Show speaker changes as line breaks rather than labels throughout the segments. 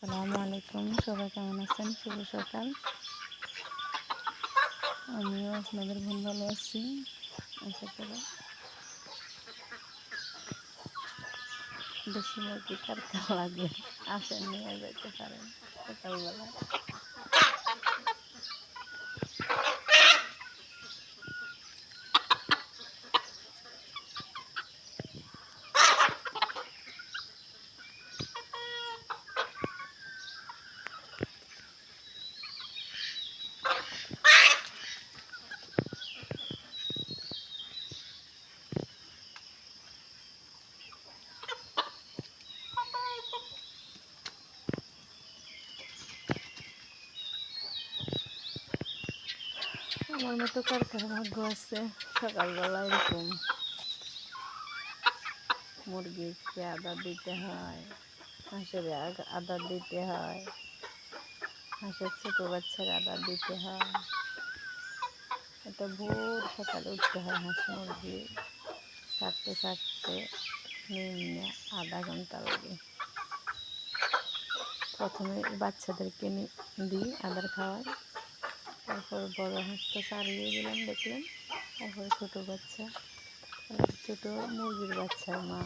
আসসালামু আলাইকুম, সবাই কেমন আছেন? শুভ সকাল। আমিও আপনাদের বোন ভালো আছি। আশা করি দেশি মুরগি তরকা লাগবে, আসেন নিয়ে যেতে পারেন সকালবেলা। আমার মতো কার কার ভাগ্য আছে সকালবেলা এরকম মুরগিকে আদর দিতে হয়, হাঁসের আদর দিতে হয়, হাঁসের ছোটো বাচ্চার আদর দিতে হয়। এটা ভোর সকালে উঠতে হয়। হাঁস মুরগি ছাড়তে ছাড়তে নিম্নে আধা ঘন্টা লাগে। প্রথমে বাচ্চাদেরকে দিই আদর খাওয়াই, তারপর বড় হাঁসটা ছাড়িয়ে দিলাম দেখলেন, তারপরে ছোটো বাচ্চা, তারপর ছোটো মুরগির বাচ্চার মা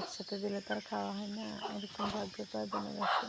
একসাথে দিলে তার খাওয়া হয় না। এরকম ভাগ্য কয়জনের আছে?